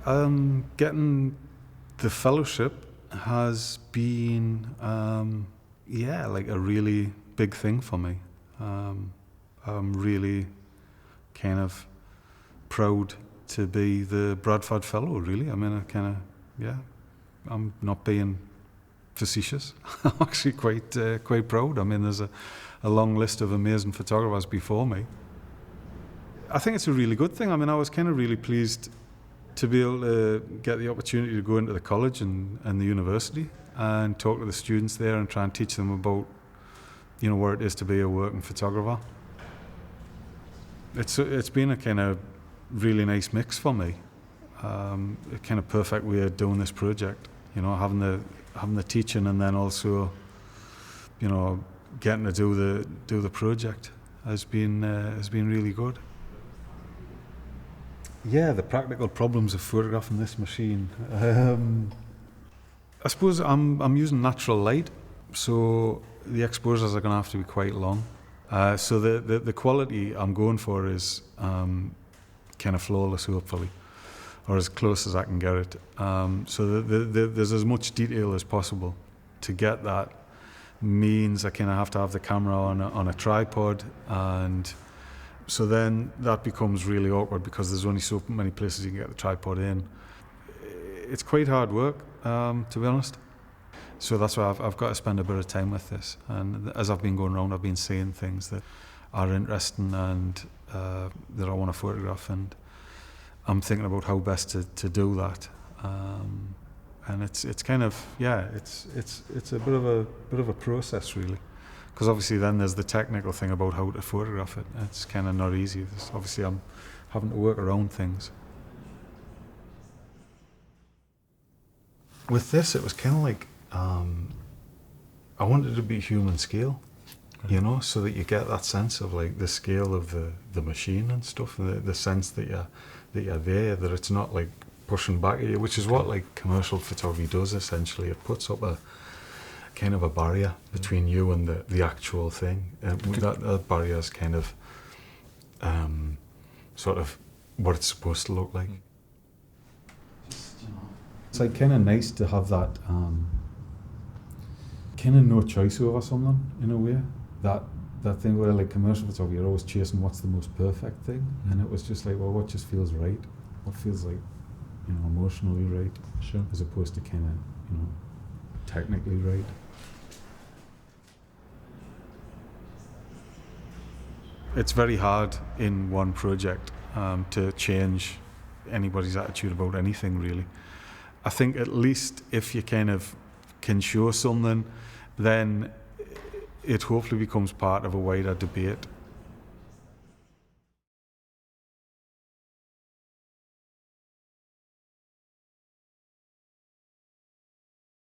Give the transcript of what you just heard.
Getting the fellowship has been, like a really big thing for me. I'm really kind of proud to be the Bradford Fellow, really. I mean, I'm not being facetious. I'm actually quite proud. I mean, there's a long list of amazing photographers before me. I think it's a really good thing. I mean, I was kind of really pleased to be able to get the opportunity to go into the college and the university and talk to the students there and try and teach them about, what it is to be a working photographer. It's been a kind of really nice mix for me. A kind of perfect way of doing this project. Having the teaching and then also, getting to do the project has been really good. Yeah, the practical problems of photographing this machine. I suppose I'm using natural light, so the exposures are going to have to be quite long. So the quality I'm going for is kind of flawless, hopefully, or as close as I can get it. So there's as much detail as possible. To get that means I kind of have to have the camera on a tripod, and so then that becomes really awkward because there's only so many places you can get the tripod in. It's quite hard work, to be honest. So that's why I've got to spend a bit of time with this. And as I've been going around, I've been seeing things that are interesting and that I want to photograph, and I'm thinking about how best to do that. And it's kind of it's a bit of a process, really. Because obviously then there's the technical thing about how to photograph it. It's kind of not easy. Obviously I'm having to work around things. With this, it was kind of like, I wanted it to be human scale, so that you get that sense of like the scale of the machine and stuff, and the sense that you're there, that it's not like pushing back at you, which is what like commercial photography does essentially. It puts up a kind of a barrier between you and the actual thing. That barrier is kind of sort of what it's supposed to look like. It's like kind of nice to have that kind of no choice over something in a way. That thing where like commercial photography, you're always chasing what's the most perfect thing, and it was just like, well, what just feels right? What feels like, emotionally right? Sure. As opposed to kind of, technically right. It's very hard in one project to change anybody's attitude about anything, really. I think at least if you kind of can show something, then it hopefully becomes part of a wider debate